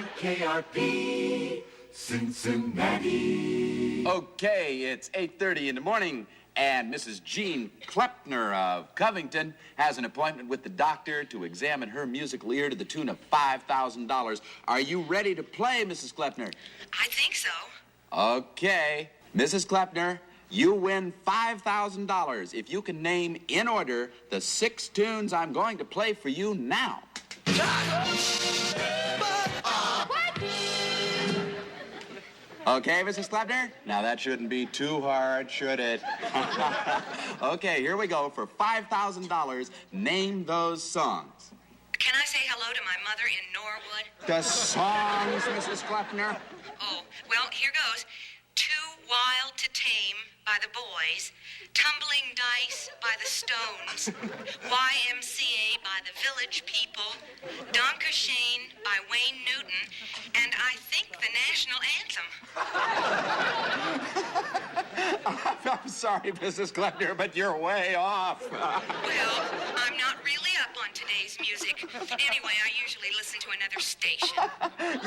WKRP, Cincinnati. Okay, it's 8:30 in the morning, and Mrs. Jean Klepner of Covington has an appointment with the doctor to examine her musical ear to the tune of $5,000. Are you ready to play, Mrs. Klepner? I think so. Okay. Mrs. Klepner, you win $5,000 if you can name in order the 6 tunes I'm going to play for you now. Okay, Mrs. Klepner? Now that shouldn't be too hard, should it? Okay, here we go. For $5,000, name those songs. Can I say hello to my mother in Norwood? The songs, Mrs. Klepner? Oh, well, here goes. Too Wild to Tame by the Boys, Tumbling Dice by the Stones, YMCA by the Village People, Donker Shane by Wayne Newton, and I think the national anthem. I'm sorry, Mrs. Klepner, but you're way off. Well, I'm not really up on today's music. Anyway, I usually listen to another station.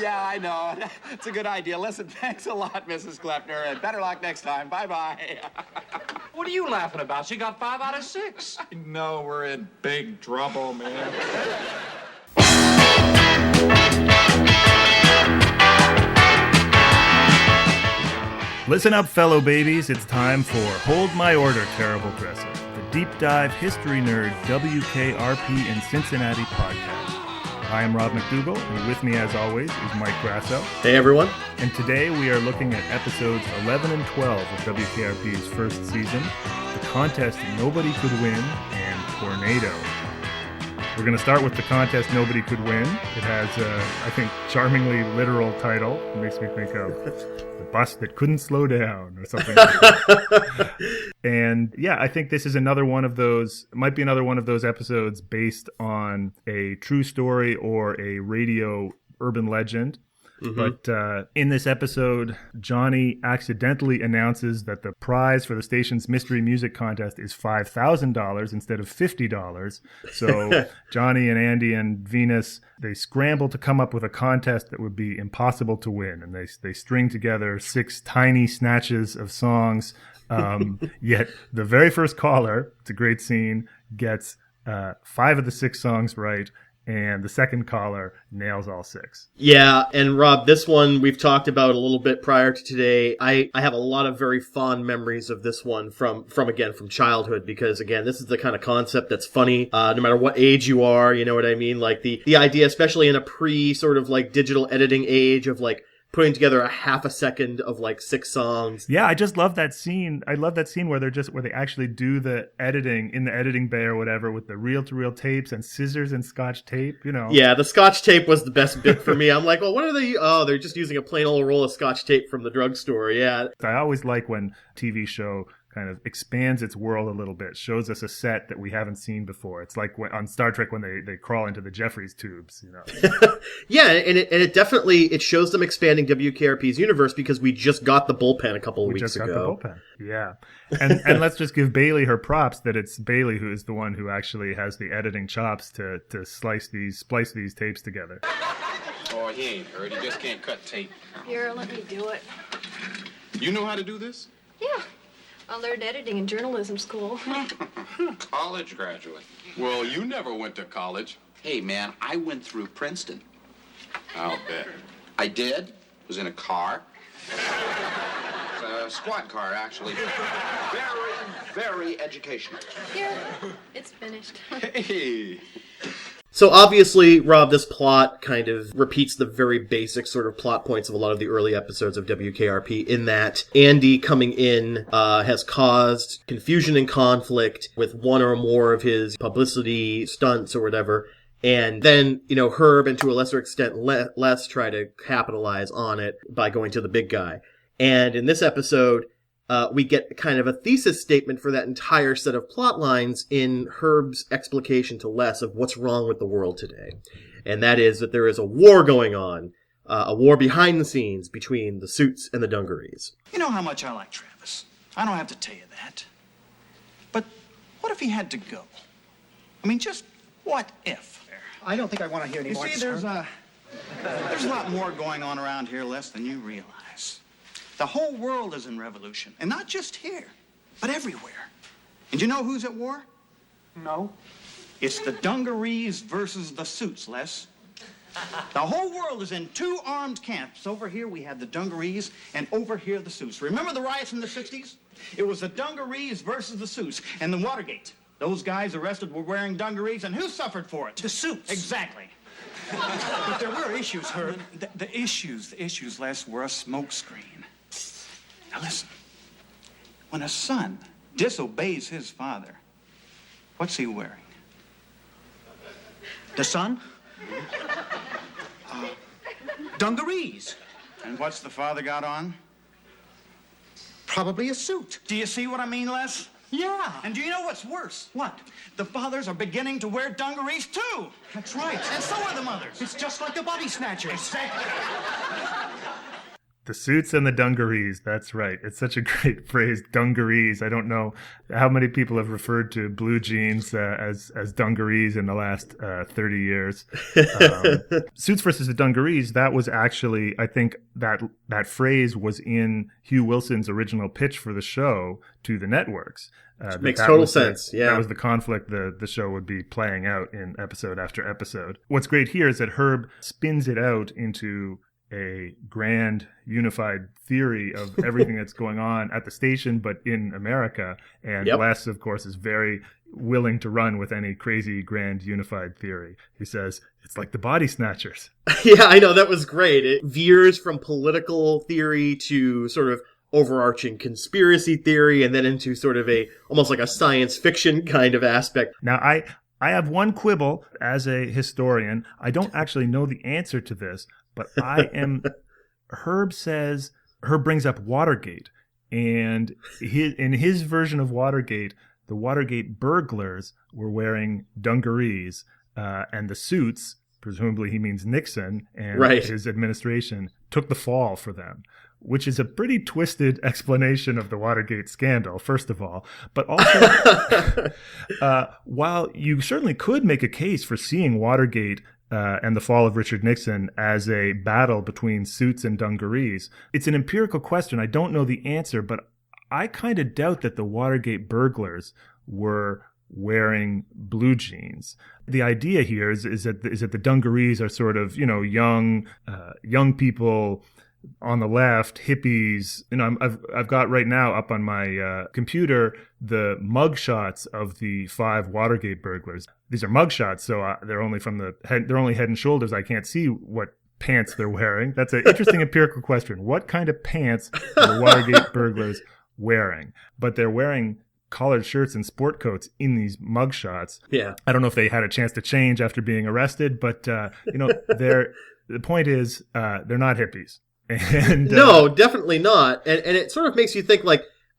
Yeah, I know. It's a good idea. Listen, thanks a lot, Mrs. Klepner, and better luck next time. Bye-bye. What are you laughing about? She got 5 out of 6. No, we're in big trouble, man. Listen up, fellow babies. It's time for Hold My Order, Terrible Dresser, the deep dive history nerd WKRP in Cincinnati podcast. I am Rob McDougall, and with me, as always, is Mike Grasso. Hey, everyone. And today we are looking at episodes 11 and 12 of WKRP's first season, The Contest Nobody Could Win, and Tornado. We're going to start with The Contest Nobody Could Win. It has a, I think, charmingly literal title. It makes me think of The Bus That Couldn't Slow Down or something like that. And yeah, I think this is another one of those, might be another one of those episodes based on a true story or a radio urban legend. Mm-hmm. But in this episode, Johnny accidentally announces that the prize for the station's mystery music contest is $5,000 instead of $50. So Johnny and Andy and Venus, they scramble to come up with a contest that would be impossible to win. And they string together 6 tiny snatches of songs. Yet the very first caller, it's a great scene, gets 5 of the 6 songs right. And the second caller nails all 6. Yeah, and Rob, this one we've talked about a little bit prior to today. I have a lot of very fond memories of this one from childhood, because again, this is the kind of concept that's funny, no matter what age you are, you know what I mean? Like the idea, especially in a sort of like digital editing age of like putting together a half a second of like 6 songs. Yeah, I just love that scene. I love that scene where they actually do the editing in the editing bay or whatever with the reel-to-reel tapes and scissors and Scotch tape, you know. Yeah, the Scotch tape was the best bit for me. I'm like, well, what are they? Oh, they're just using a plain old roll of Scotch tape from the drugstore. Yeah. I always like when TV show kind of expands its world a little bit, shows us a set that we haven't seen before. It's like on Star Trek when they crawl into the Jeffries tubes, you know. Yeah, and it definitely shows them expanding WKRP's universe, because we just got the bullpen a couple of weeks ago. We just got the bullpen. Yeah. And let's just give Bailey her props that it's Bailey who is the one who actually has the editing chops to splice these tapes together. Oh, he ain't hurt. He just can't cut tape. Here, let me do it. You know how to do this? Yeah. I learned editing in journalism school. College graduate. Well, you never went to college. Hey, man, I went through Princeton. I'll bet. I did. Was in a car. It's a squad car, actually. Very, very educational. Here, it's finished. Hey. So obviously, Rob, this plot kind of repeats the very basic sort of plot points of a lot of the early episodes of WKRP, in that Andy coming in has caused confusion and conflict with one or more of his publicity stunts or whatever. And then, you know, Herb, and to a lesser extent Les, try to capitalize on it by going to the big guy. And in this episode, we get kind of a thesis statement for that entire set of plot lines in Herb's explication to Les of what's wrong with the world today. And that is that there is a war going on, a war behind the scenes between the Suits and the Dungarees. You know how much I like Travis. I don't have to tell you that. But what if he had to go? I mean, just what if? I don't think I want to hear any more. You see, there's a There's a lot more going on around here, Les, than you realize. The whole world is in revolution, and not just here, but everywhere. And you know who's at war? No. It's the Dungarees versus the Suits, Les. The whole world is in two armed camps. Over here we have the Dungarees, and over here the Suits. Remember the riots in the 60s? It was the Dungarees versus the Suits, and the Watergate. Those guys arrested were wearing dungarees, and who suffered for it? The Suits. Exactly. But there were issues, Herb. The issues, Les, were a smokescreen. Now listen. When a son disobeys his father, what's he wearing? The son? Dungarees. And what's the father got on? Probably a suit. Do you see what I mean, Les? Yeah. And do you know what's worse? What? The fathers are beginning to wear dungarees, too. That's right. And so are the mothers. It's just like the body snatchers. Exactly. The Suits and the Dungarees. That's right. It's such a great phrase, dungarees. I don't know how many people have referred to blue jeans as dungarees in the last 30 years. Suits versus the Dungarees, that was actually, I think that phrase was in Hugh Wilson's original pitch for the show to the networks. Makes total sense. Yeah. That was the conflict the show would be playing out in episode after episode. What's great here is that Herb spins it out into a grand unified theory of everything that's going on at the station, but in America. And Les, of course, is very willing to run with any crazy grand unified theory. He says, it's like the body snatchers. Yeah, I know. That was great. It veers from political theory to sort of overarching conspiracy theory and then into sort of almost like a science fiction kind of aspect. Now, I have one quibble as a historian. I don't actually know the answer to this, but Herb brings up Watergate, and in his version of Watergate, the Watergate burglars were wearing dungarees, and the Suits, presumably he means Nixon and his administration, took the fall for them, which is a pretty twisted explanation of the Watergate scandal, first of all. But also, while you certainly could make a case for seeing Watergate and the fall of Richard Nixon as a battle between Suits and Dungarees, it's an empirical question. I don't know the answer, but I kind of doubt that the Watergate burglars were wearing blue jeans. The idea here is that the Dungarees are sort of, young people on the left, hippies. I've got right now up on my computer the mugshots of the 5 Watergate burglars. These are mugshots, so they're only from the head. They're only head and shoulders. I can't see what pants they're wearing. That's an interesting empirical question. What kind of pants are the Watergate burglars wearing? But they're wearing collared shirts and sport coats in these mugshots. Yeah. I don't know if they had a chance to change after being arrested, but the point is they're not hippies. And, no, definitely not. And it sort of makes you think,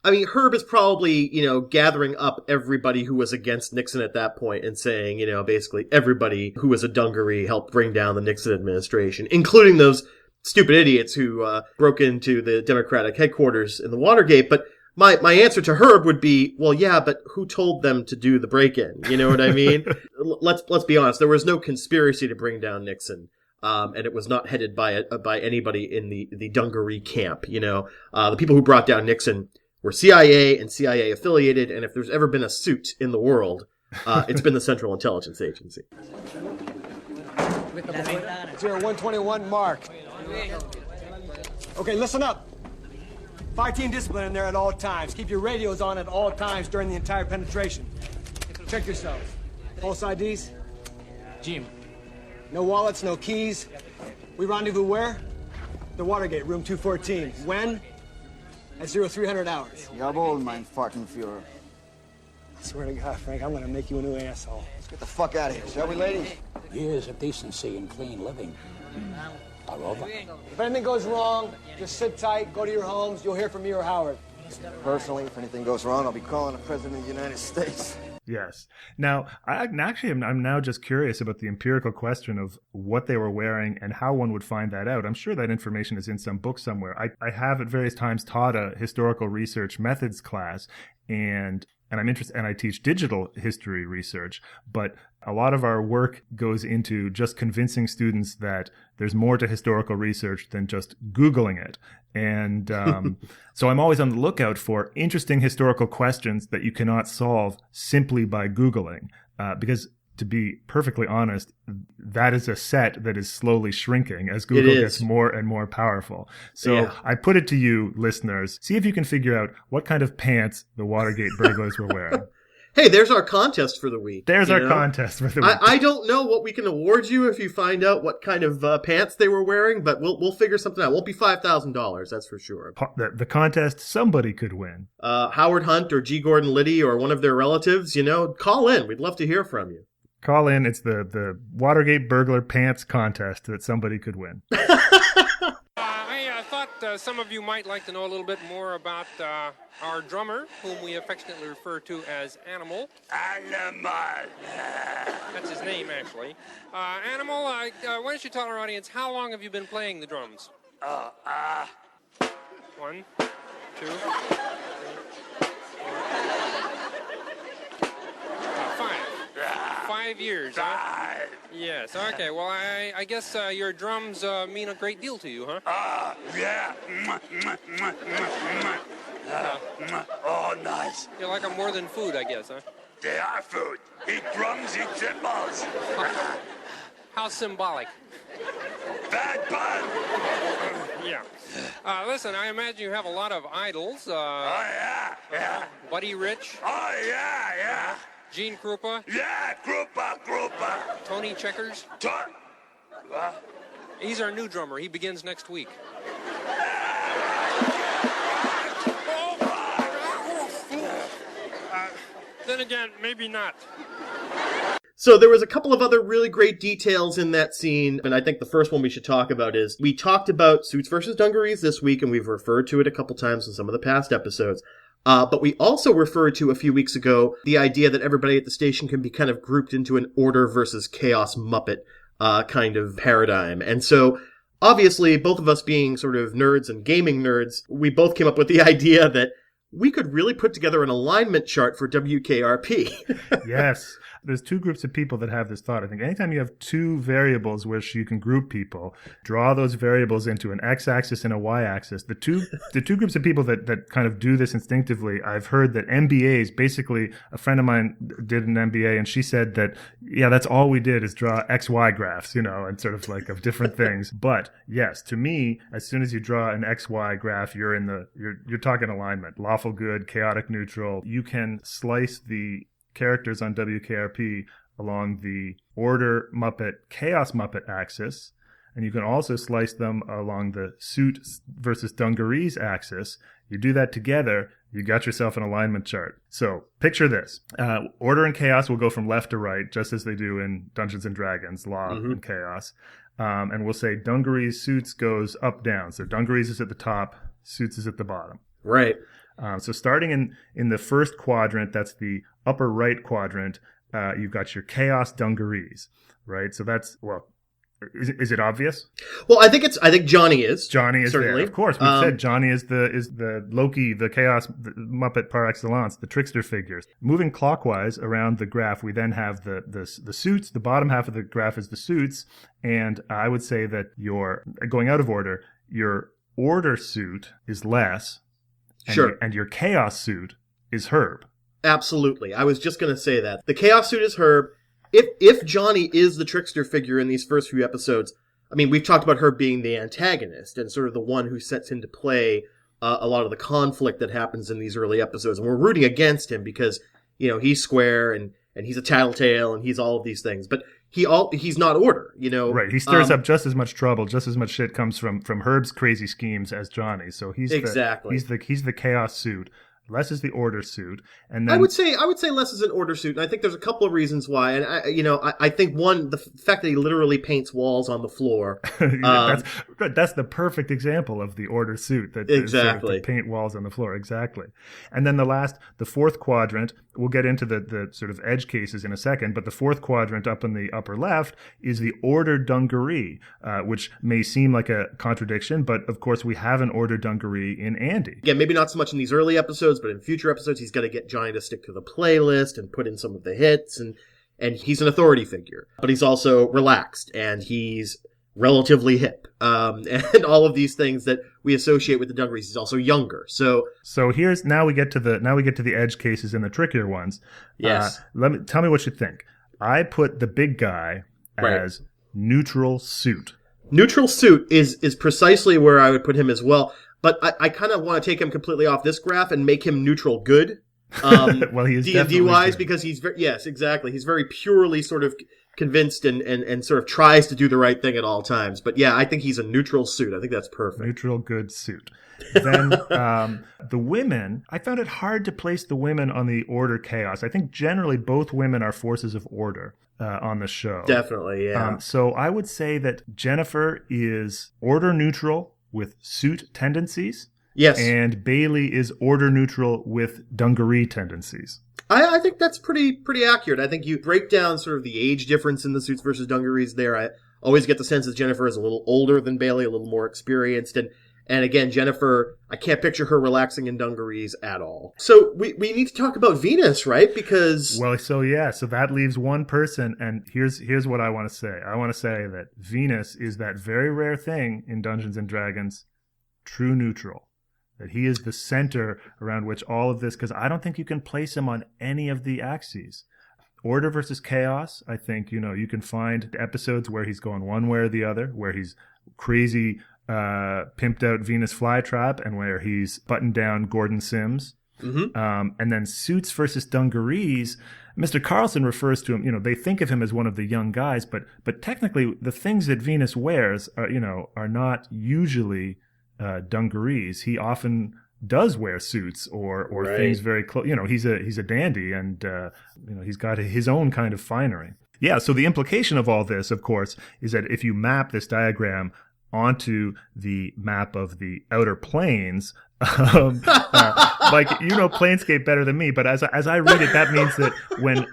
Herb is probably, gathering up everybody who was against Nixon at that point and saying, basically everybody who was a dungaree helped bring down the Nixon administration, including those stupid idiots who broke into the Democratic headquarters in the Watergate. But my answer to Herb would be, well, yeah, but who told them to do the break-in? You know what I mean? Let's be honest. There was no conspiracy to bring down Nixon. And it was not headed by anybody in the Dungaree camp. The people who brought down Nixon were CIA and CIA affiliated, and if there's ever been a suit in the world, it's been the Central Intelligence Agency. 121 Mark. Okay, listen up. Fire team discipline in there at all times. Keep your radios on at all times during the entire penetration. Check yourselves. False IDs? Jim. No wallets, no keys. We rendezvous where? The Watergate, room 214. When? At 0300 hours. Jawohl, mein Fartenführer. I swear to God, Frank, I'm gonna make you a new asshole. Let's get the fuck out of here, shall we, ladies? Years of decency and clean living are over. If anything goes wrong, just sit tight, go to your homes. You'll hear from me or Howard. Personally, if anything goes wrong, I'll be calling the President of the United States. Yes. Now, I'm now just curious about the empirical question of what they were wearing and how one would find that out. I'm sure that information is in some book somewhere. I have at various times taught a historical research methods class, and and I'm interested, and I teach digital history research, but a lot of our work goes into just convincing students that there's more to historical research than just Googling it. And so I'm always on the lookout for interesting historical questions that you cannot solve simply by Googling, because to be perfectly honest, that is a set that is slowly shrinking as Google gets more and more powerful. So I put it to you, listeners, see if you can figure out what kind of pants the Watergate burglars were wearing. Hey, there's our contest for the week. There's our contest for the week. I don't know what we can award you if you find out what kind of pants they were wearing, but we'll figure something out. It won't be $5,000, that's for sure. The contest, somebody could win. Howard Hunt or G. Gordon Liddy or one of their relatives, call in. We'd love to hear from you. Call in. It's the Watergate burglar pants contest that somebody could win. I thought some of you might like to know a little bit more about our drummer, whom we affectionately refer to as Animal. Animal. That's his name, actually. Animal, why don't you tell our audience, how long have you been playing the drums? 1, 2, 3, 5. 5 years, huh? Yes, okay. Well, I guess your drums mean a great deal to you, huh? Yeah. Oh, nice. You like them more than food, I guess, huh? They are food. Eat drums, eat cymbals. How symbolic. Bad pun. Yeah. Listen, I imagine you have a lot of idols. Yeah. Buddy Rich. Oh, yeah. Gene Krupa. Yeah, Krupa. Tony Checkers. He's our new drummer. He begins next week. Then again, maybe not. So there was a couple of other really great details in that scene, and I think the first one we should talk about is we talked about Suits versus Dungarees this week, and we've referred to it a couple times in some of the past episodes. But we also referred to a few weeks ago the idea that everybody at the station can be kind of grouped into an order versus chaos Muppet kind of paradigm. And so, obviously, both of us being sort of nerds and gaming nerds, we both came up with the idea that we could really put together an alignment chart for WKRP. Yes. There's two groups of people that have this thought. I think anytime you have two variables which you can group people, draw those variables into an x-axis and a y-axis. The two groups of people that kind of do this instinctively, I've heard that MBAs, basically a friend of mine did an MBA and she said that, yeah, that's all we did is draw XY graphs, and sort of like of different things. But yes, to me, as soon as you draw an XY graph, you're talking alignment, lawful good, chaotic neutral. You can slice the characters on WKRP along the Order Muppet, Chaos Muppet axis, and you can also slice them along the Suit versus Dungarees axis. You do that together, you got yourself an alignment chart. So picture this. Order and Chaos will go from left to right, just as they do in Dungeons & Dragons, Law and Chaos. And we'll say Dungarees, Suits goes up, down. So Dungarees is at the top, Suits is at the bottom. Right. So starting in the first quadrant, that's the upper right quadrant, you've got your Chaos Dungarees, right? So that's, is it obvious? Well, I think Johnny is. Johnny is certainly. there. Of course, we said Johnny is the Loki, the Chaos Muppet par excellence, the trickster figures. Moving clockwise around the graph, we then have the Suits. The bottom half of the graph is the Suits, and I would say that going out of order, your Order suit is less. And your Chaos suit is Herb. Absolutely. I was just going to say that. The Chaos suit is Herb. If Johnny is the trickster figure in these first few episodes, I mean, we've talked about Herb being the antagonist and sort of the one who sets into play a lot of the conflict that happens in these early episodes. And we're rooting against him because, he's square and he's a tattletale and he's all of these things. But he's not Order, Right. He stirs up just as much trouble, just as much shit comes from Herb's crazy schemes as Johnny. So he's the Chaos suit. Less is the Order suit, and then I would say less is an Order suit, and I think there's a couple of reasons why. And I think one, the fact that he literally paints walls on the floor. That's the perfect example of the Order suit. Exactly. Sort of paint walls on the floor, exactly. And then the fourth quadrant. We'll get into the sort of edge cases in a second, but the fourth quadrant up in the upper left is the Order Dungaree, which may seem like a contradiction, but of course we have an Order Dungaree in Andy. Yeah, maybe not so much in these early episodes, episodes, but in future episodes, he's got to get Johnny to stick to the playlist and put in some of the hits, and he's an authority figure. But he's also relaxed, and he's relatively hip, and all of these things that we associate with the Dungarees. He's also younger, so now we get to the edge cases and the trickier ones. Yes. Tell me what you think. I put the big guy as neutral suit. Neutral suit is precisely where I would put him as well, but I kind of want to take him completely off this graph and make him neutral good. Well, he is D&D wise, because he's yes, exactly. He's very purely sort of convinced and sort of tries to do the right thing at all times. But yeah, I think he's a neutral suit. I think that's perfect. Neutral good suit. Then the women, I found it hard to place the women on the order chaos. I think generally both women are forces of order on the show. Definitely, yeah. So I would say that Jennifer is order neutral with suit tendencies. Yes. And Bailey is order neutral with dungaree tendencies. I think that's pretty accurate. I think you break down sort of the age difference in the suits versus dungarees there. I always get the sense that Jennifer is a little older than Bailey, a little more experienced. And again, Jennifer, I can't picture her relaxing in dungarees at all. So we need to talk about Venus, right? Because... Well, so that leaves one person, and here's what I want to say. I want to say that Venus is that very rare thing in Dungeons & Dragons, true neutral. That he is the center around which all of this, because I don't think you can place him on any of the axes. Order versus chaos, I think, you can find episodes where he's going one way or the other, where he's crazy, pimped out Venus flytrap, and where he's buttoned down Gordon Sims. Mm-hmm. And then suits versus dungarees, Mr. Carlson refers to him, they think of him as one of the young guys, but technically the things that Venus wears are not usually dungarees. He often does wear suits or right. things very close. He's a dandy, and he's got his own kind of finery. Yeah. So the implication of all this, of course, is that if you map this diagram onto the map of the outer planes, Planescape better than me, but as I read it, that means that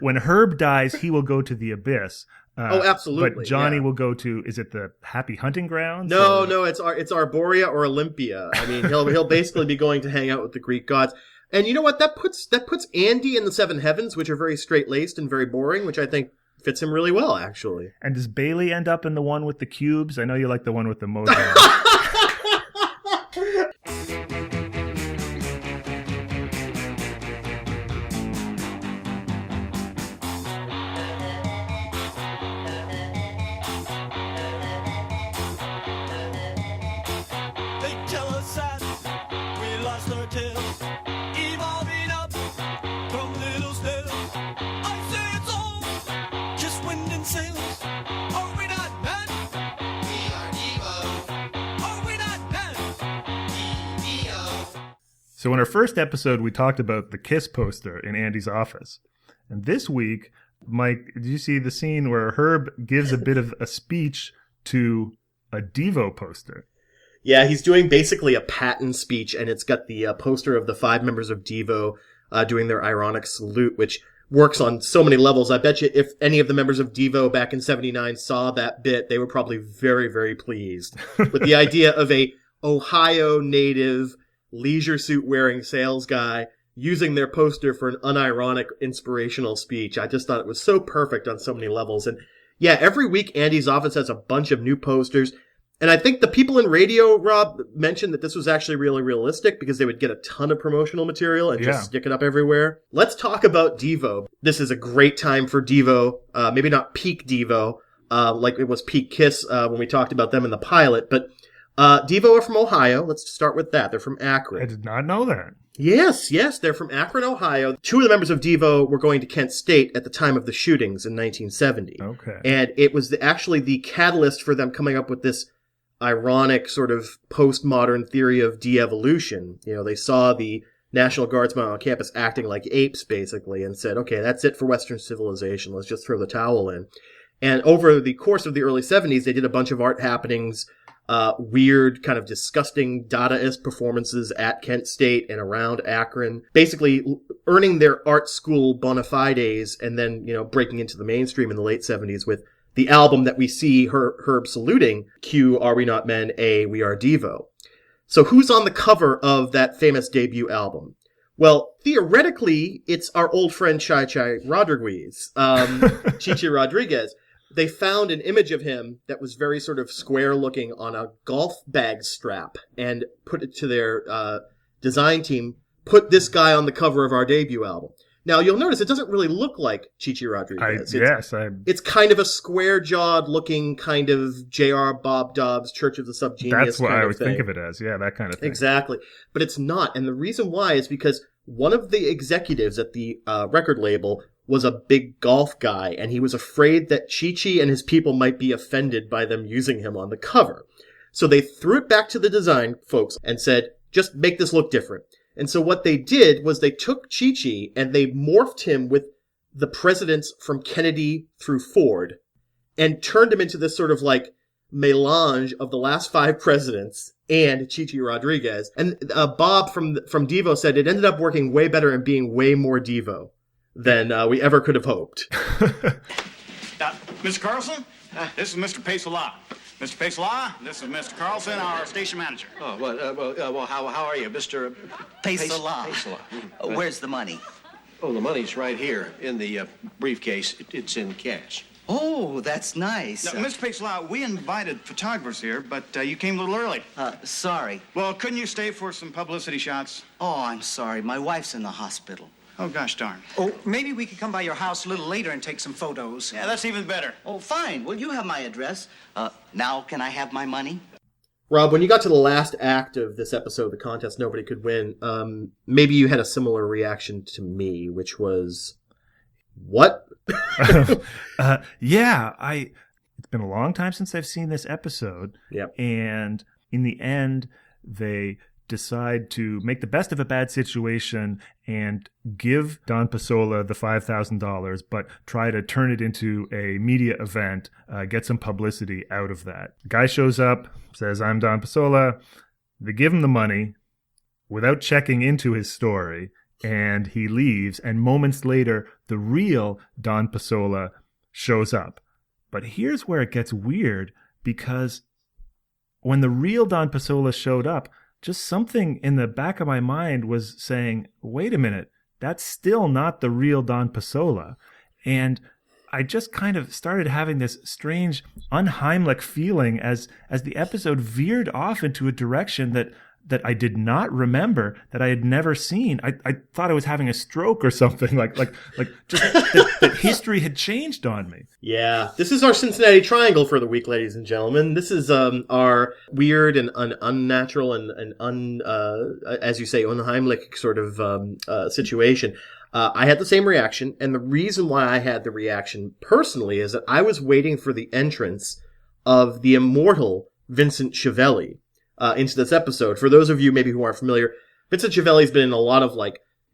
when Herb dies, he will go to the abyss. Absolutely. But Johnny will go to, is it the Happy Hunting Grounds? No, it's Arborea or Olympia. I mean, he'll basically be going to hang out with the Greek gods. And you know what? That puts Andy in the Seven Heavens, which are very straight-laced and very boring, which I think fits him really well, actually. And does Bailey end up in the one with the cubes? I know you like the one with the mojo. So in our first episode, we talked about the Kiss poster in Andy's office. And this week, Mike, did you see the scene where Herb gives a bit of a speech to a Devo poster? Yeah, he's doing basically a patent speech, and it's got the poster of the 5 members of Devo doing their ironic salute, which works on so many levels. I bet you if any of the members of Devo back in '79 saw that bit, they were probably very, very pleased with the idea of a Ohio native leisure suit wearing sales guy using their poster for an unironic inspirational speech. I just thought it was so perfect on so many levels. And yeah, every week Andy's office has a bunch of new posters. And I think the people in radio, Rob, mentioned that this was actually really realistic because they would get a ton of promotional material and just stick it up everywhere. Let's talk about Devo. This is a great time for Devo. Maybe not peak Devo, like it was peak Kiss when we talked about them in the pilot, but Devo are from Ohio. Let's start with that. They're from Akron. I did not know that. Yes, they're from Akron, Ohio. 2 of the members of Devo were going to Kent State at the time of the shootings in 1970. Okay. And it was actually the catalyst for them coming up with this ironic sort of postmodern theory of de-evolution. They saw the National Guardsmen on campus acting like apes, basically, and said, okay, that's it for Western civilization. Let's just throw the towel in. And over the course of the early 70s, they did a bunch of art happenings, weird, kind of disgusting Dadaist performances at Kent State and around Akron, basically earning their art school bona fides and then, breaking into the mainstream in the late 70s with the album that we see Herb saluting, Q, Are We Not Men, A, We Are Devo. So who's on the cover of that famous debut album? Well, theoretically, it's our old friend Chichi Rodriguez, Chichi Rodriguez. They found an image of him that was very sort of square-looking on a golf bag strap and put it to their design team, put this guy on the cover of our debut album. Now, you'll notice it doesn't really look like Chichi Rodriguez. It's kind of a square-jawed looking kind of J.R. Bob Dobbs, Church of the Subgenius That's what kind I of would thing. think of it as. Yeah, that kind of thing. Exactly. But it's not. And the reason why is because one of the executives at the record label was a big golf guy, and he was afraid that Chi-Chi and his people might be offended by them using him on the cover. So they threw it back to the design folks and said, just make this look different. And so what they did was they took Chi-Chi and they morphed him with the presidents from Kennedy through Ford and turned him into this sort of like melange of the last 5 presidents and Chichi Rodriguez. And Bob from Devo said it ended up working way better and being way more Devo than we ever could have hoped. Mr. Carlson, this is Mr. Pesola. Mr. Pesola, this is Mr. Carlson, our station manager. Oh, well, how are you, Mr. Pesola? Pesola. Where's the money? Oh, the money's right here in the briefcase. It's in cash. Oh, that's nice. Now, Mr. Pesola, we invited photographers here, but you came a little early. Sorry. Well, couldn't you stay for some publicity shots? Oh, I'm sorry. My wife's in the hospital. Oh, gosh darn. Oh, maybe we could come by your house a little later and take some photos. Yeah, that's even better. Oh, fine. Well, you have my address. Now can I have my money? Rob, when you got to the last act of this episode, the contest Nobody Could Win, maybe you had a similar reaction to me, which was, what? It's been a long time since I've seen this episode. Yep. And in the end, they decide to make the best of a bad situation and give Don Pasola the $5,000, but try to turn it into a media event, get some publicity out of that. The guy shows up, says, I'm Don Pasola. They give him the money without checking into his story, and he leaves. And moments later, the real Don Pasola shows up. But here's where it gets weird, because when the real Don Pasola showed up, just something in the back of my mind was saying, wait a minute, that's still not the real Don Pasola. And I just kind of started having this strange unheimlich feeling as the episode veered off into a direction that I did not remember, that I had never seen. I thought I was having a stroke or something, like just that history had changed on me. Yeah, this is our Cincinnati Triangle for the week, ladies and gentlemen. This is our weird and unnatural and as you say, unheimlich sort of situation. I had the same reaction, and the reason why I had the reaction personally is that I was waiting for the entrance of the immortal Vincent Schiavelli into this episode. For those of you maybe who aren't familiar, Vincent Schiavelli's been in a lot of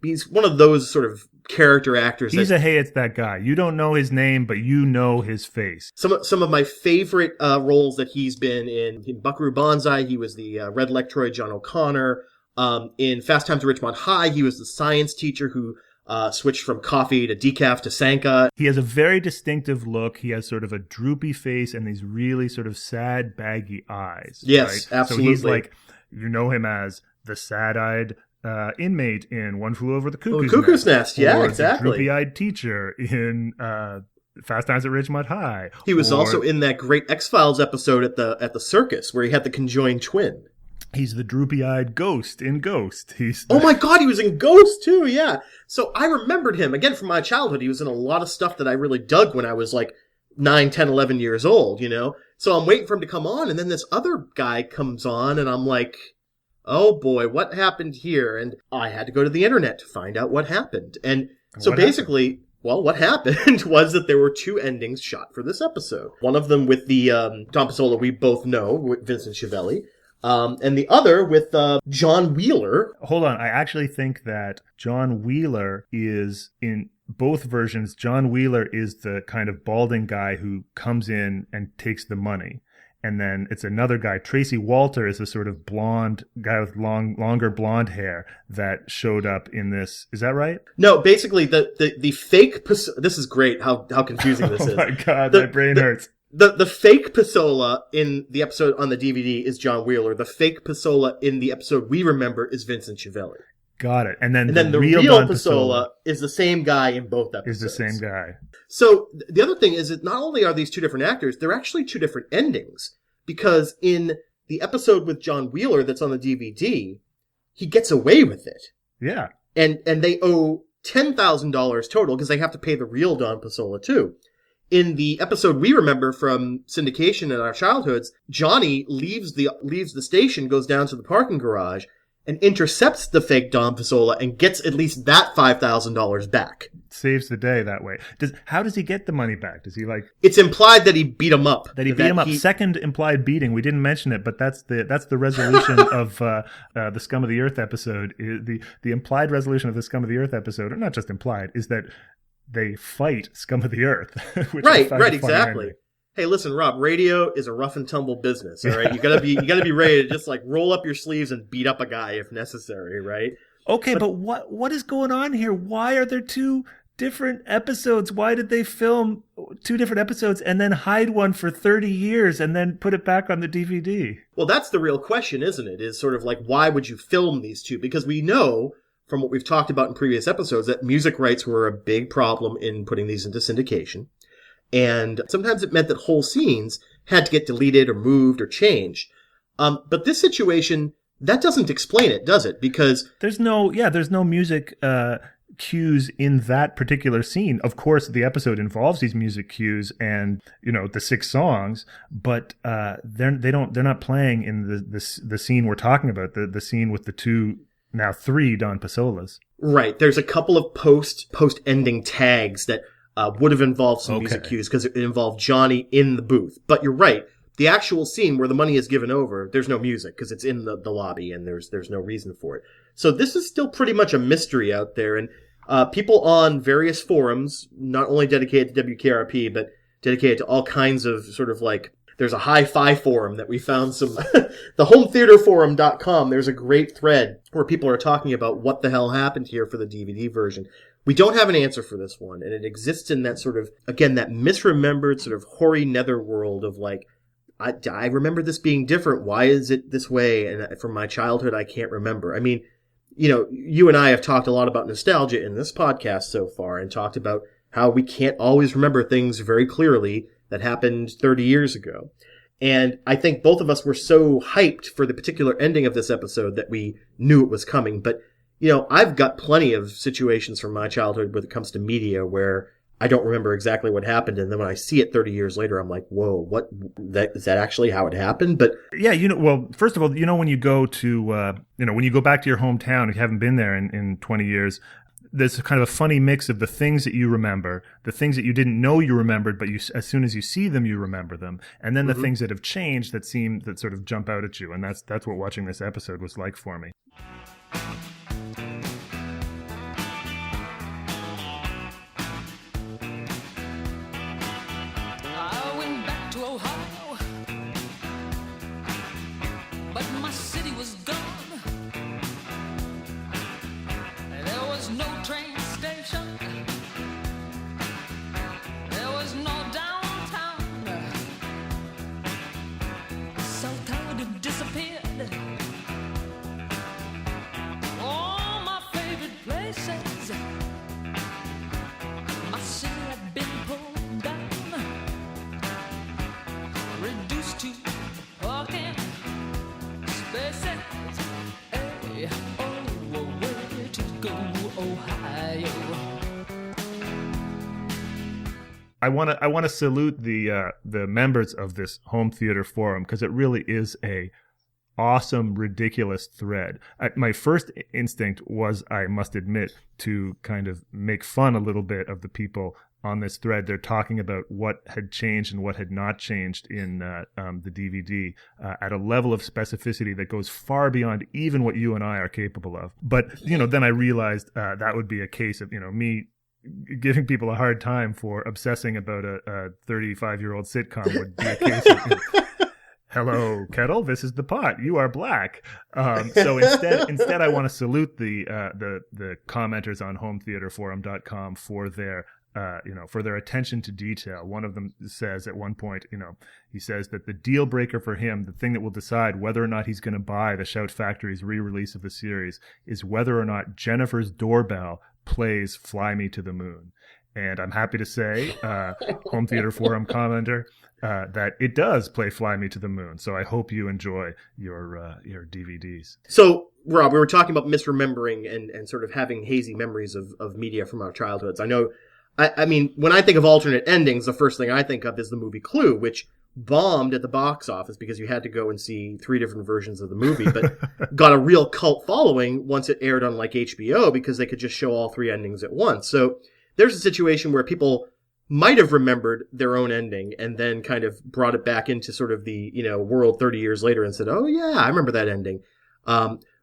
he's one of those sort of character actors. He's hey, it's that guy. You don't know his name, but you know his face. Some of my favorite roles that he's been in Buckaroo Banzai, he was the Red Electroid John O'Connor. In Fast Times at Ridgemont High, he was the science teacher who switched from coffee to decaf to Sanka. He has a very distinctive look. He has sort of a droopy face and these really sort of sad, baggy eyes. Yes, right? absolutely. So he's like, you know him as the sad-eyed inmate in One Flew Over the Cuckoo's Nest. Yeah, or exactly. The droopy-eyed teacher in Fast Times at Ridgemont High. He was also in that great X-Files episode at the circus where he had the conjoined twin. He's the droopy-eyed ghost in Ghost. Oh my God, he was in Ghost too, yeah. So I remembered him, again, from my childhood. He was in a lot of stuff that I really dug when I was 9, 10, 11 years old, you know? So I'm waiting for him to come on, and then this other guy comes on, and I'm like, oh boy, what happened here? And I had to go to the internet to find out what happened. And so basically, well, what happened was that there were 2 endings shot for this episode. One of them with the Don Pasola we both know, with Vincent Schiavelli. And the other with John Wheeler. Hold on. I actually think that John Wheeler is, in both versions, John Wheeler is the kind of balding guy who comes in and takes the money. And then it's another guy. Tracy Walter is a sort of blonde guy with longer blonde hair that showed up in this. Is that right? No, basically the fake... This is great how confusing this is. Oh my God, my brain hurts. The fake Pasola in the episode on the DVD is John Wheeler. The fake Pasola in the episode we remember is Vincent Schiavelli. Got it. And then the real real Don Pisola is the same guy in both episodes. Is the same guy. So the other thing is that not only are these two different actors, they're actually two different endings. Because in the episode with John Wheeler that's on the DVD, he gets away with it. Yeah. And they owe $10,000 total because they have to pay the real Don Pisola too. In the episode we remember from syndication in our childhoods, Johnny leaves the station, goes down to the parking garage, and intercepts the fake Don Pisola and gets at least that $5,000 back. Saves the day that way. How does he get the money back? Does he It's implied that he beat him up. Second implied beating. We didn't mention it, but that's the resolution of the Scum of the Earth episode. The implied resolution of the Scum of the Earth episode, or not just implied, is that they fight Scum of the Earth. Which right, exactly. Hey, listen, Rob, radio is a rough and tumble business, all right? You gotta be ready to just like roll up your sleeves and beat up a guy if necessary, right? Okay, but what is going on here? Why are there two different episodes? Why did they film two different episodes and then hide one for 30 years and then put it back on the DVD? Well, that's the real question, isn't it? Is sort of like, why would you film these two? Because we know from what we've talked about in previous episodes that music rights were a big problem in putting these into syndication. And sometimes it meant that whole scenes had to get deleted or moved or changed. But this situation, that doesn't explain it, does it? Because there's no music cues in that particular scene. Of course, the episode involves these music cues and the 6 songs, but they're not playing in the scene we're talking about. The scene with the 2, now 3 Don Pisolas. Right. There's a couple of post-ending tags that would have involved some music cues because it involved Johnny in the booth. But you're right. The actual scene where the money is given over, there's no music because it's in the lobby and there's no reason for it. So this is still pretty much a mystery out there. And people on various forums, not only dedicated to WKRP, but dedicated to all kinds of sort of like, there's a hi-fi forum that we found some, the hometheaterforum.com, there's a great thread where people are talking about what the hell happened here for the DVD version. We don't have an answer for this one, and it exists in that sort of, again, that misremembered sort of hoary netherworld of like, I remember this being different. Why is it this way? And from my childhood, I can't remember. I mean, you and I have talked a lot about nostalgia in this podcast so far and talked about how we can't always remember things very clearly that happened 30 years ago. And I think both of us were so hyped for the particular ending of this episode that we knew it was coming. But I've got plenty of situations from my childhood when it comes to media where I don't remember exactly what happened. And then when I see it 30 years later, I'm like, whoa, is that actually how it happened? But yeah, well, first of all, when you go to, when you go back to your hometown, if you haven't been there in 20 years, there's kind of a funny mix of the things that you remember, the things that you didn't know you remembered, but as soon as you see them, you remember them. And then the things that have changed that sort of jump out at you. And that's what watching this episode was like for me. I want to salute the members of this home theater forum because it really is a awesome, ridiculous thread. My first instinct was, I must admit, to kind of make fun a little bit of the people on this thread. They're talking about what had changed and what had not changed in the DVD at a level of specificity that goes far beyond even what you and I are capable of. But then I realized that would be a case of me giving people a hard time for obsessing about a 35-year-old sitcom would be a case of, hello, kettle, this is the pot, you are black. So instead I want to salute the commenters on hometheaterforum.com for their for their attention to detail. One of them says at one point, he says that the deal breaker for him, the thing that will decide whether or not he's going to buy the Shout Factory's re-release of the series, is whether or not Jennifer's doorbell plays Fly Me to the Moon. And I'm happy to say, Home Theater Forum commenter, that it does play Fly Me to the Moon. So I hope you enjoy your DVDs. So, Rob, we were talking about misremembering and sort of having hazy memories of media from our childhoods. I know, I mean, when I think of alternate endings, the first thing I think of is the movie Clue, which bombed at the box office because you had to go and see 3 different versions of the movie, but got a real cult following once it aired on like HBO because they could just show all 3 endings at once. So there's a situation where people might have remembered their own ending and then kind of brought it back into sort of the, world 30 years later and said, oh yeah, I remember that ending.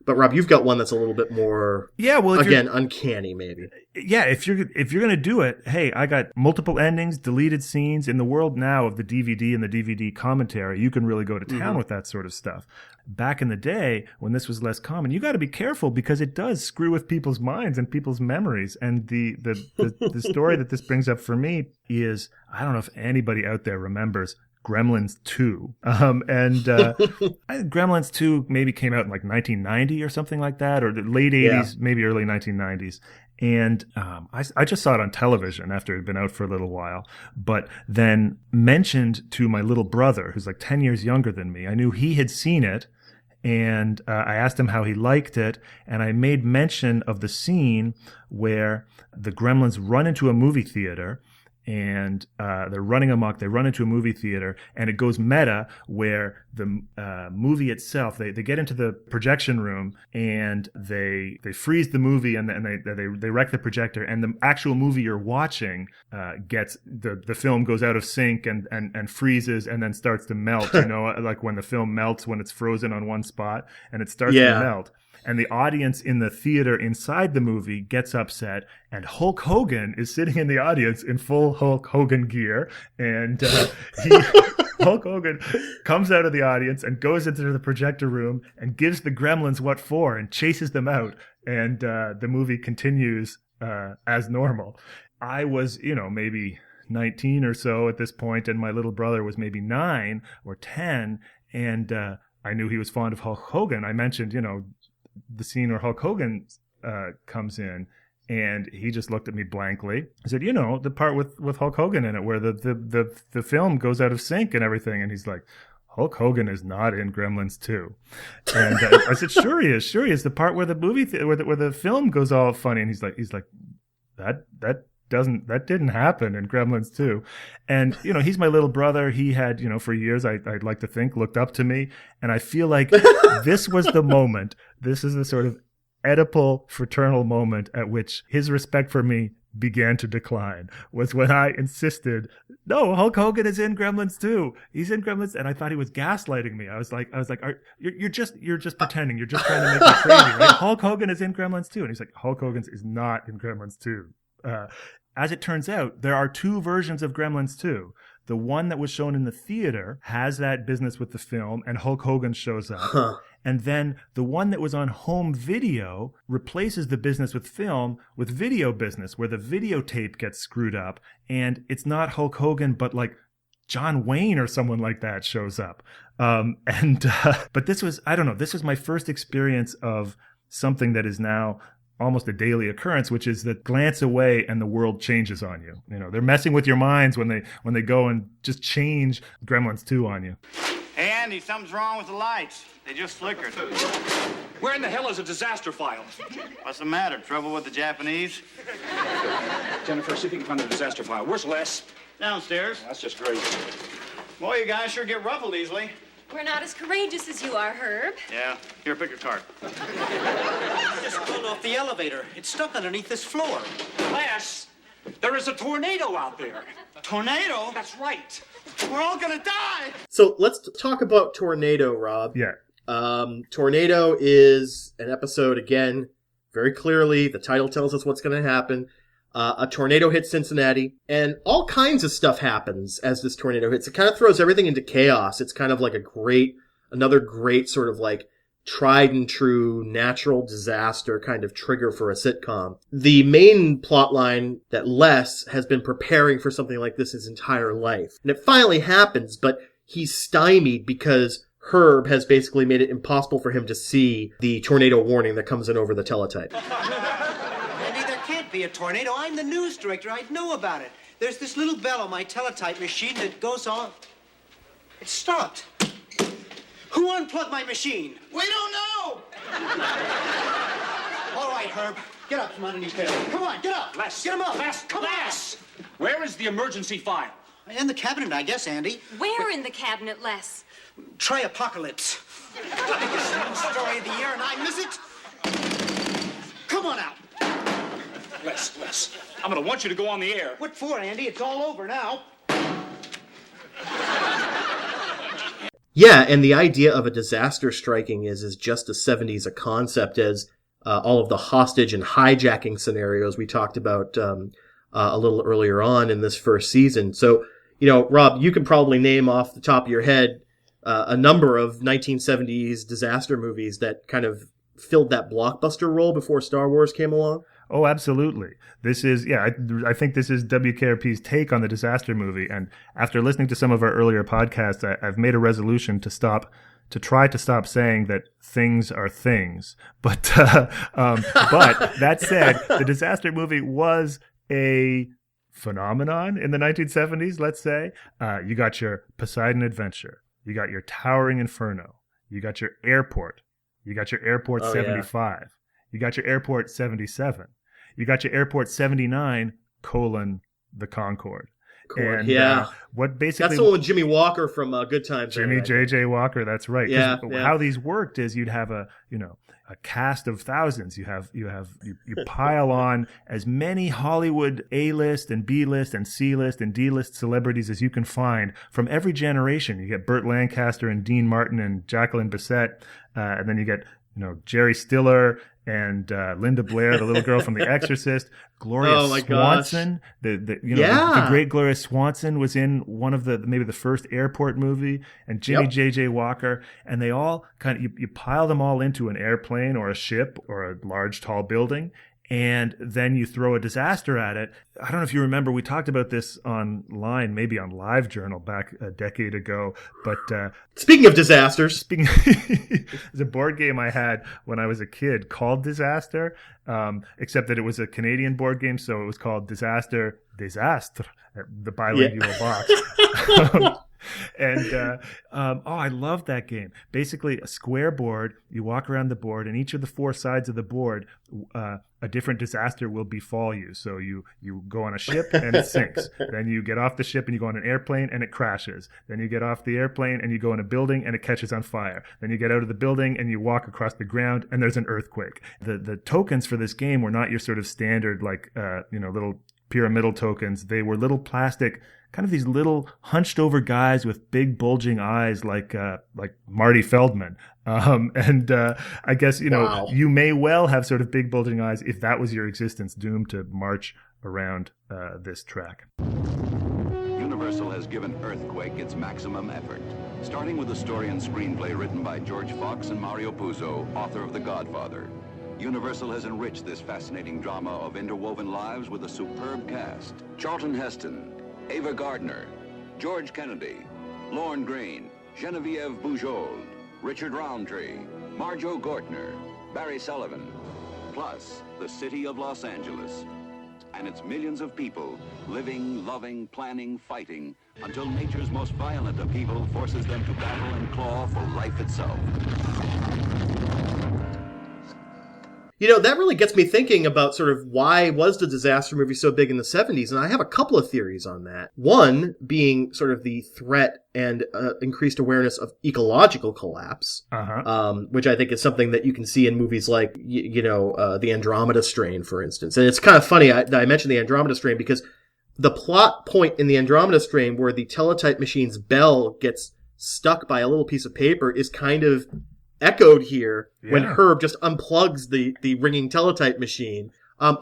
But Rob, you've got one that's a little bit more, again, uncanny maybe. Yeah, if you're going to do it, hey, I got multiple endings, deleted scenes. In the world now of the DVD and the DVD commentary, you can really go to town with that sort of stuff. Back in the day, when this was less common, you got to be careful because it does screw with people's minds and people's memories. And the story that this brings up for me is, I don't know if anybody out there remembers Gremlins 2. Gremlins 2 maybe came out in like 1990 or something like that, or the late 80s, maybe early 1990s. And I just saw it on television after it had been out for a little while, but then mentioned to my little brother, who's like 10 years younger than me. I knew he had seen it, and I asked him how he liked it, and I made mention of the scene where the Gremlins run into a movie theater, and they're running amok. They run into a movie theater, and it goes meta where the movie itself, they get into the projection room, and they freeze the movie, and they wreck the projector, and the actual movie you're watching gets, the film goes out of sync and freezes and then starts to melt, like when the film melts when it's frozen on one spot, and it starts to melt. And the audience in the theater inside the movie gets upset, and Hulk Hogan is sitting in the audience in full Hulk Hogan gear, and Hulk Hogan comes out of the audience and goes into the projector room and gives the Gremlins what for and chases them out, and the movie continues as normal. I was, maybe 19 or so at this point, and my little brother was maybe 9 or 10, and I knew he was fond of Hulk Hogan. I mentioned, the scene where Hulk Hogan comes in, and he just looked at me blankly. I said, the part with Hulk Hogan in it where the film goes out of sync and everything. And he's like, Hulk Hogan is not in Gremlins 2. And I said, sure he is. The part where the movie where the film goes all funny. And he's like that didn't happen in Gremlins 2. And, he's my little brother. He had, for years, I'd like to think, looked up to me. And I feel like this was the moment. This is the sort of Oedipal fraternal moment at which his respect for me began to decline, was when I insisted, no, Hulk Hogan is in Gremlins 2. He's in Gremlins. And I thought he was gaslighting me. I was like, you're just pretending. You're just trying to make me crazy, right? Hulk Hogan is in Gremlins 2. And he's like, Hulk Hogan is not in Gremlins 2. As it turns out, there are 2 versions of Gremlins 2. The one that was shown in the theater has that business with the film, and Hulk Hogan shows up. And then the one that was on home video replaces the business with film with video business, where the videotape gets screwed up, and it's not Hulk Hogan, but like John Wayne or someone like that shows up. But this was, I don't know, this was my first experience of something that is now almost a daily occurrence, which is that glance away and the world changes on you. They're messing with your minds when they go and just change Gremlins 2 on you. Hey, Andy, something's wrong with the lights. They just flickered. Where in the hell is a disaster file? What's the matter? Trouble with the Japanese? Jennifer, see if you can find the disaster file. Where's Les? Downstairs. That's just great. Boy, you guys sure get ruffled easily. We're not as courageous as you are, Herb. Yeah. Here, pick your card. Just pulled off the elevator. It's stuck underneath this floor. Les, there is a tornado out there. A tornado? That's right. We're all gonna die! So let's talk about Tornado, Rob. Yeah. Tornado is an episode, again, very clearly. The title tells us what's going to happen. A tornado hits Cincinnati, and all kinds of stuff happens as this tornado hits. It kind of throws everything into chaos. It's kind of like another great sort of like tried and true natural disaster kind of trigger for a sitcom. The main plot line that Les has been preparing for something like this his entire life. And it finally happens, but he's stymied because Herb has basically made it impossible for him to see the tornado warning that comes in over the teletype. Andy, there can't be a tornado. I'm the news director. I'd know about it. There's this little bell on my teletype machine that goes on. It stopped. Who unplugged my machine? We don't know! All right, Herb. Get up from underneath there. Come on, get up. Les. Get him up. Les. Come Les. Where is the emergency file? on. In the cabinet, I guess, Andy. Where in the cabinet, Les? Try Apocalypse. Biggest news story of the year, and I miss it. Come on out. Les. I'm gonna want you to go on the air. What for, Andy? It's all over now. Yeah, and the idea of a disaster striking is just as 70s a concept as all of the hostage and hijacking scenarios we talked about a little earlier on in this first season. So, Rob, you can probably name off the top of your head a number of 1970s disaster movies that kind of filled that blockbuster role before Star Wars came along. Oh, absolutely. This is, I think this is WKRP's take on the disaster movie. And after listening to some of our earlier podcasts, I've made a resolution to try to stop saying that things are things. But that said, the disaster movie was a phenomenon in the 1970s, let's say. You got your Poseidon Adventure. You got your Towering Inferno. You got your Airport. You got your Airport 75. Yeah. You got your Airport 77. You got your Airport 79, the Concorde. And, what basically... That's the one with Jimmy Walker from Good Times. Jimmy J.J. Walker, that's right. Yeah, How these worked is you'd have a cast of thousands. You pile on as many Hollywood A-list and B-list and C-list and D-list celebrities as you can find from every generation. You get Burt Lancaster and Dean Martin and Jacqueline Bisset, and then you get Jerry Stiller and Linda Blair, the little girl from The Exorcist. Gloria Swanson, the great Gloria Swanson was in one of maybe the first Airport movie, and Jimmy J.J. Walker, and they all you pile them all into an airplane or a ship or a large tall building, and then you throw a disaster at it. I don't know if you remember, we talked about this online, maybe on LiveJournal back a decade ago. But speaking of disasters, there's a board game I had when I was a kid called Disaster, except that it was a Canadian board game, so it was called Desastre, the bilingual box. And I love that game. Basically, a square board. You walk around the board, and each of the four sides of the board, a different disaster will befall you. So you go on a ship and it sinks. Then you get off the ship and you go on an airplane and it crashes. Then you get off the airplane and you go in a building and it catches on fire. Then you get out of the building and you walk across the ground and there's an earthquake. The tokens for this game were not your sort of standard little pyramidal tokens. They were little plastic, kind of these little hunched over guys with big bulging eyes like Marty Feldman. I guess, you may well have sort of big bulging eyes if that was your existence, doomed to march around this track. Universal has given Earthquake its maximum effort, starting with a story and screenplay written by George Fox and Mario Puzo, author of The Godfather. Universal has enriched this fascinating drama of interwoven lives with a superb cast. Charlton Heston, Ava Gardner, George Kennedy, Lorne Greene, Genevieve Bujold, Richard Roundtree, Marjo Gortner, Barry Sullivan, plus the city of Los Angeles and its millions of people living, loving, planning, fighting until nature's most violent upheaval forces them to battle and claw for life itself. That really gets me thinking about sort of why was the disaster movie so big in the 70s, and I have a couple of theories on that. One being sort of the threat and increased awareness of ecological collapse, which I think is something that you can see in movies like, The Andromeda Strain, for instance. And it's kind of funny that I mentioned The Andromeda Strain because the plot point in The Andromeda Strain where the teletype machine's bell gets stuck by a little piece of paper is kind of echoed here when Herb just unplugs the ringing teletype machine.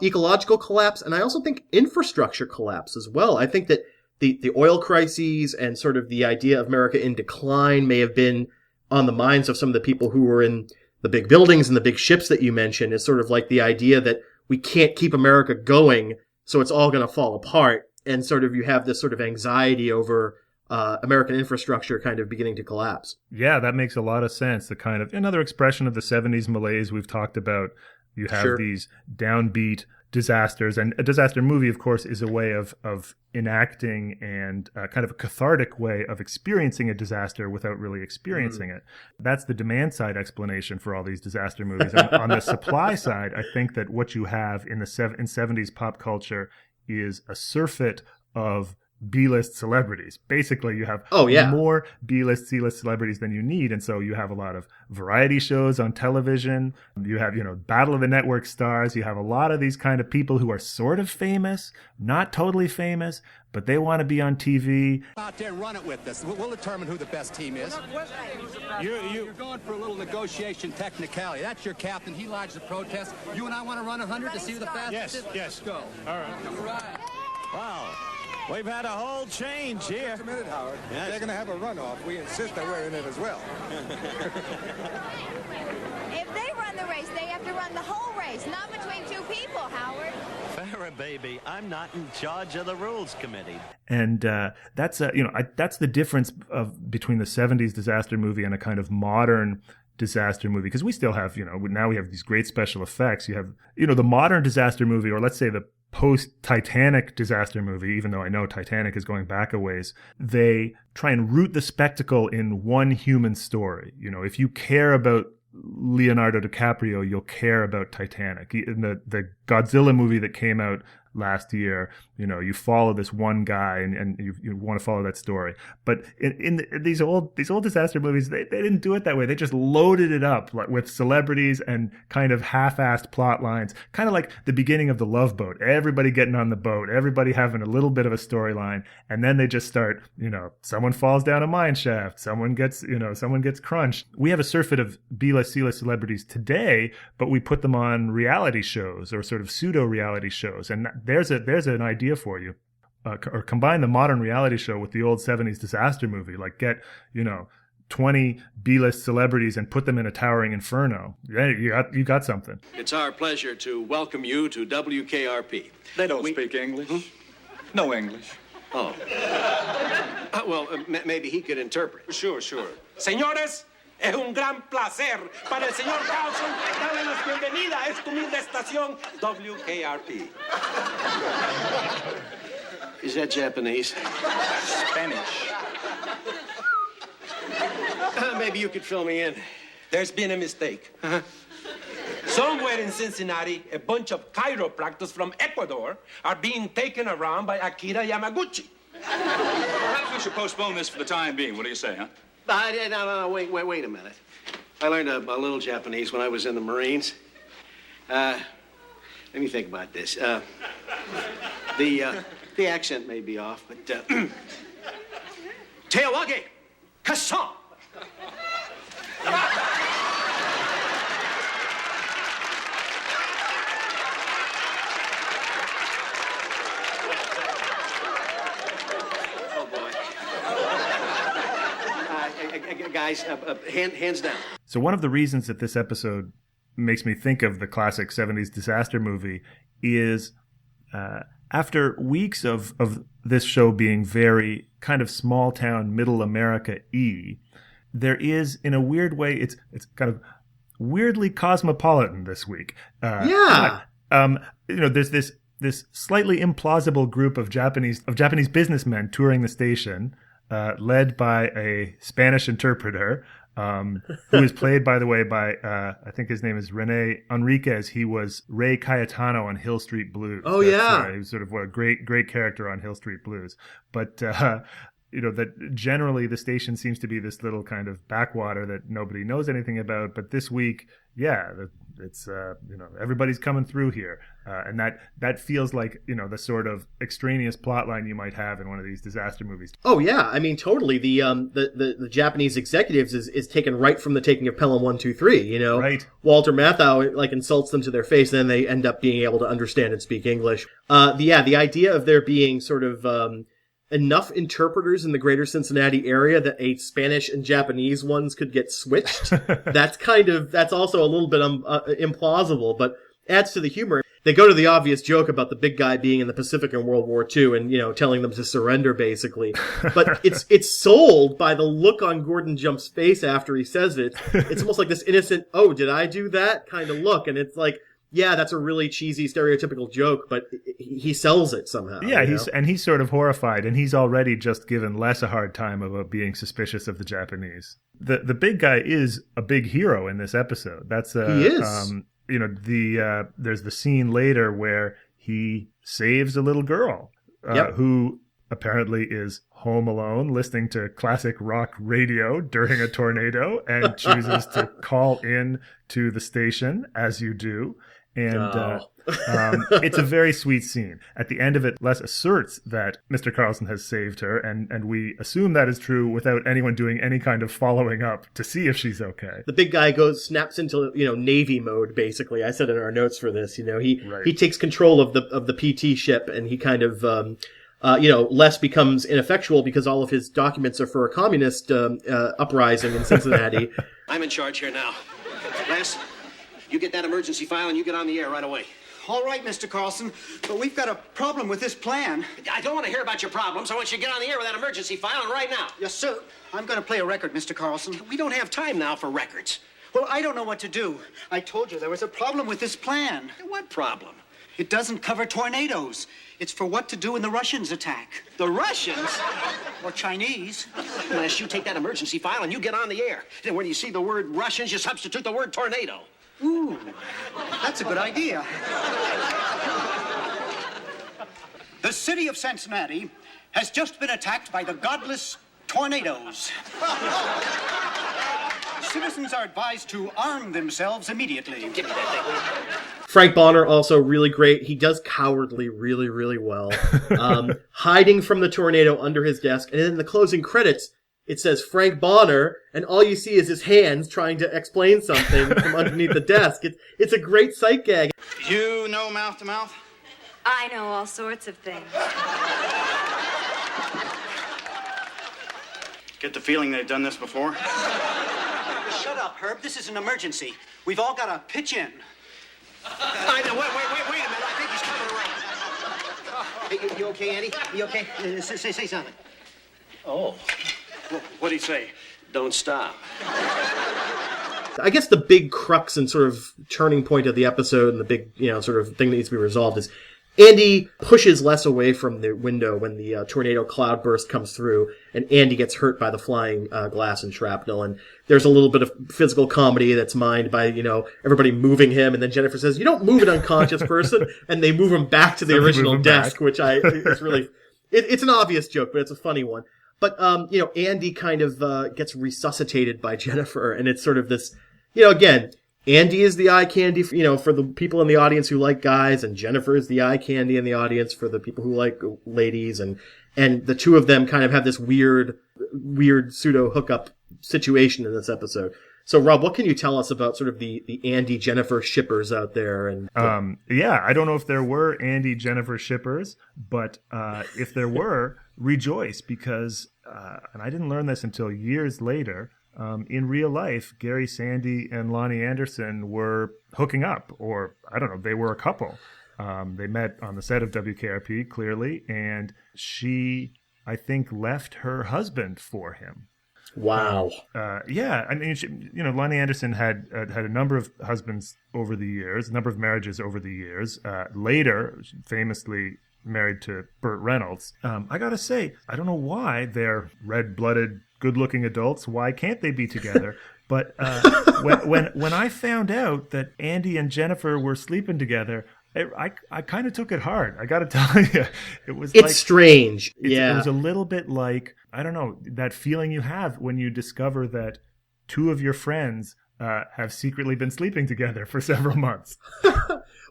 Ecological collapse, and I also think infrastructure collapse as well. I think that the oil crises and sort of the idea of America in decline may have been on the minds of some of the people who were in the big buildings and the big ships that you mentioned is sort of like the idea that we can't keep America going, so it's all going to fall apart. And sort of you have this sort of anxiety over American infrastructure kind of beginning to collapse. Yeah, that makes a lot of sense. The kind of another expression of the 70s malaise we've talked about. You have these downbeat disasters, and a disaster movie, of course, is a way of enacting and kind of a cathartic way of experiencing a disaster without really experiencing it. That's the demand side explanation for all these disaster movies. On the supply side, I think that what you have in 70s pop culture is a surfeit of B-list celebrities. Basically, you have more B-list, C-list celebrities than you need, and so you have a lot of variety shows on television. You have, Battle of the Network stars. You have a lot of these kind of people who are sort of famous, not totally famous, but they want to be on TV. Out there, run it with us. We'll determine who the best team is. You're going for a little negotiation technicality. That's your captain. He lodged the protest. You and I want to run 100 to see who the fastest is? Yes. Let's go. All right. Wow. We've had a whole change here. Just a minute, Howard. Yes. They're going to have a runoff. We insist that we're in it as well. If they run the race, they have to run the whole race, not between two people, Howard. Farrah, baby, I'm not in charge of the rules committee. And that's that's the difference between the 70s disaster movie and a kind of modern disaster movie, because we still have, now we have these great special effects. You have, the modern disaster movie, or let's say the post-Titanic disaster movie, even though I know Titanic is going back a ways, they try and root the spectacle in one human story. If you care about Leonardo DiCaprio, you'll care about Titanic. In the Godzilla movie that came out last year, you follow this one guy and you want to follow that story. But in these old disaster movies, they didn't do it that way. They just loaded it up with celebrities and kind of half-assed plot lines, kind of like the beginning of The Love Boat. Everybody getting on the boat, everybody having a little bit of a storyline, and then they just start, someone falls down a mine shaft, someone gets crunched. We have a surfeit of B-list, C-list celebrities today, but we put them on reality shows or sort of pseudo-reality shows, and there's an idea for you. Or combine the modern reality show with the old 70s disaster movie. Like get, 20 B-list celebrities and put them in a towering inferno. Yeah, you got something. It's our pleasure to welcome you to WKRP. They don't speak English. No English. Oh. Maybe he could interpret. Sure. Señores, es un gran placer para el señor Carlson darle la bienvenida a esta humilde estación WKRP. Is that Japanese? Spanish. Maybe you could fill me in. There's been a mistake. Somewhere in Cincinnati, a bunch of chiropractors from Ecuador are being taken around by Akira Yamaguchi. Perhaps we should postpone this for the time being. What do you say, huh? No, wait a minute. I learned a little Japanese when I was in the Marines. Let me think about this. The accent may be off, but Teawage, Kassan. Oh boy. Guys, hands down. So one of the reasons that this episode makes me think of the classic 70s disaster movie is after weeks of this show being very kind of small town middle America-y, there is, in a weird way, it's kind of weirdly cosmopolitan this week. There's this slightly implausible group of Japanese businessmen touring the station, led by a Spanish interpreter, who is played, by the way, by I think his name is Rene Enriquez. He was Ray Cayetano on Hill Street Blues. Oh, yeah. He was sort of a great character on Hill Street Blues. But that generally the station seems to be this little kind of backwater that nobody knows anything about. But this week, it's everybody's coming through here, and that feels like the sort of extraneous plot line you might have in one of these disaster movies. Oh yeah, I mean totally. The Japanese executives is taken right from the taking of Pelham 123. Right. Walter Matthau insults them to their face, and then they end up being able to understand and speak English. The idea of there being sort of enough interpreters in the greater Cincinnati area that a Spanish and Japanese ones could get switched. That's also a little bit implausible, but adds to the humor. They go to the obvious joke about the big guy being in the Pacific in World War II and, telling them to surrender, basically. But it's sold by the look on Gordon Jump's face after he says it. It's almost like this innocent, oh, did I do that kind of look? And it's like, yeah, that's a really cheesy, stereotypical joke, but he sells it somehow. Yeah, he's sort of horrified, and he's already just given Les a hard time about being suspicious of the Japanese. The big guy is a big hero in this episode. He is. There's the scene later where he saves a little girl who apparently is home alone listening to classic rock radio during a tornado and chooses to call in to the station, as you do. And it's a very sweet scene. At the end of it, Les asserts that Mr. Carlson has saved her, and we assume that is true without anyone doing any kind of following up to see if she's okay. The big guy snaps into Navy mode, basically. I said in our notes for this, he takes control of the PT ship, and he kind of Les becomes ineffectual because all of his documents are for a communist uprising in Cincinnati. I'm in charge here now. Les, you get that emergency file and you get on the air right away. All right, Mr. Carlson, but we've got a problem with this plan. I don't want to hear about your problems. I want you to get on the air with that emergency file and right now. Yes, sir. I'm going to play a record, Mr. Carlson. We don't have time now for records. Well, I don't know what to do. I told you there was a problem with this plan. What problem? It doesn't cover tornadoes. It's for what to do when the Russians attack. The Russians? Or Chinese. Unless you take that emergency file and you get on the air. Then when you see the word Russians, you substitute the word tornado. Ooh, that's a good idea. The city of Cincinnati has just been attacked by the godless tornadoes. Citizens are advised to arm themselves immediately. Give me that thing. Frank Bonner, also really great. He does cowardly really, really well. Hiding from the tornado under his desk. And then in the closing credits, it says Frank Bonner, and all you see is his hands trying to explain something from underneath the desk. It's a great sight gag. You know mouth to mouth? I know all sorts of things. Get the feeling they've done this before? Shut up, Herb. This is an emergency. We've all got to pitch in. I know. Wait a minute. I think he's coming around. Hey, you okay, Andy? You okay? Say something. Oh. What'd he say? Don't stop. I guess the big crux and sort of turning point of the episode and the big, sort of thing that needs to be resolved is Andy pushes Les away from the window when the tornado cloudburst comes through, and Andy gets hurt by the flying glass and shrapnel. And there's a little bit of physical comedy that's mined by, everybody moving him. And then Jennifer says, "You don't move an unconscious person," and they move him back to the original desk, which is really, it's an obvious joke, but it's a funny one. But, Andy kind of gets resuscitated by Jennifer, and it's sort of this, again, Andy is the eye candy, for the people in the audience who like guys, and Jennifer is the eye candy in the audience for the people who like ladies, and the two of them kind of have this weird pseudo hookup situation in this episode. So, Rob, what can you tell us about sort of the Andy-Jennifer shippers out there? And I don't know if there were Andy-Jennifer shippers, but if there were, rejoice, because, and I didn't learn this until years later, in real life, Gary Sandy and Lonnie Anderson were hooking up, or I don't know, they were a couple. They met on the set of WKRP, clearly, and she, I think, left her husband for him. Wow. I mean, Lonnie Anderson had a number of husbands over the years, a number of marriages over the years. Later, famously married to Burt Reynolds. I gotta say, I don't know why they're red-blooded, good-looking adults. Why can't they be together? But when I found out that Andy and Jennifer were sleeping together, I kind of took it hard. I got to tell you, it's strange. It was a little bit like, I don't know, that feeling you have when you discover that two of your friends have secretly been sleeping together for several months.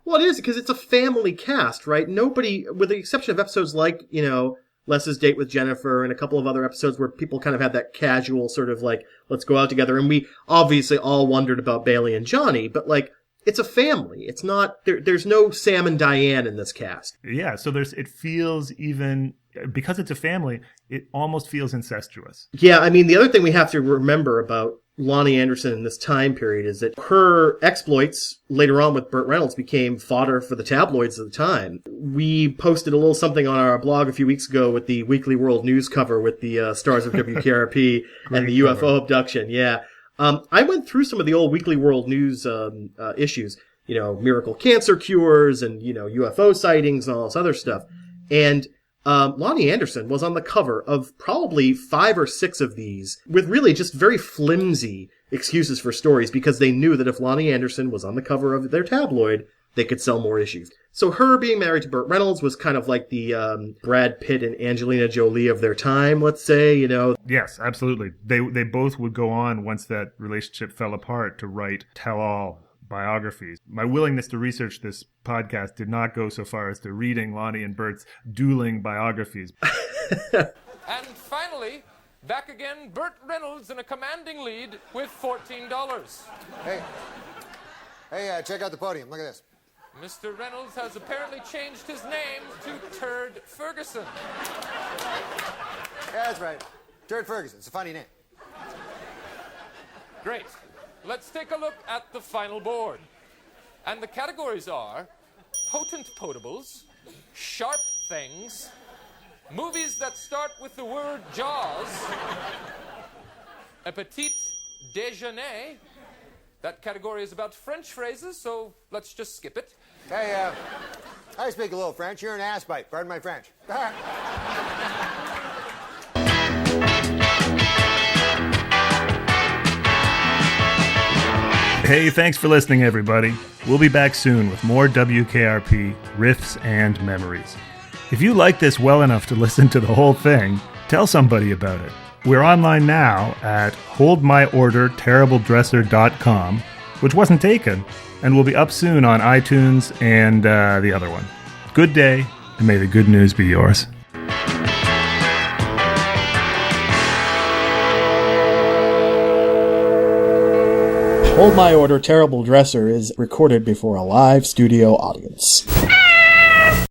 Well, it is, because it's a family cast, right? Nobody, with the exception of episodes like, Les's date with Jennifer and a couple of other episodes where people kind of have that casual sort of like, let's go out together. And we obviously all wondered about Bailey and Johnny, but like, it's a family. It's not, there's no Sam and Diane in this cast. Yeah, so it feels even because it's a family, it almost feels incestuous. Yeah, I mean, the other thing we have to remember about Lonnie Anderson in this time period is that her exploits later on with Burt Reynolds became fodder for the tabloids at the time. We posted a little something on our blog a few weeks ago with the Weekly World News cover with the stars of WKRP and the UFO abduction. Yeah. I went through some of the old Weekly World News issues, miracle cancer cures and, UFO sightings and all this other stuff. And Lonnie Anderson was on the cover of probably 5 or 6 of these with really just very flimsy excuses for stories because they knew that if Lonnie Anderson was on the cover of their tabloid, they could sell more issues. So her being married to Burt Reynolds was kind of like the Brad Pitt and Angelina Jolie of their time, let's say, Yes, absolutely. They both would go on once that relationship fell apart to write tell-all biographies. My willingness to research this podcast did not go so far as to reading Lonnie and Bert's dueling biographies. And finally, back again, Burt Reynolds in a commanding lead with $14. Hey, check out the podium. Look at this. Mr. Reynolds has apparently changed his name to Turd Ferguson. Yeah, that's right. Turd Ferguson. It's a funny name. Great. Let's take a look at the final board. And the categories are potent potables, sharp things, movies that start with the word Jaws, a petit déjeuner. That category is about French phrases, so let's just skip it. Hey, I speak a little French. You're an ass bite. Pardon my French. Hey, thanks for listening, everybody. We'll be back soon with more WKRP riffs and memories. If you like this well enough to listen to the whole thing, tell somebody about it. We're online now at holdmyorderterribledresser.com, which wasn't taken, and will be up soon on iTunes and the other one. Good day, and may the good news be yours. Hold My Order, Terrible Dresser is recorded before a live studio audience.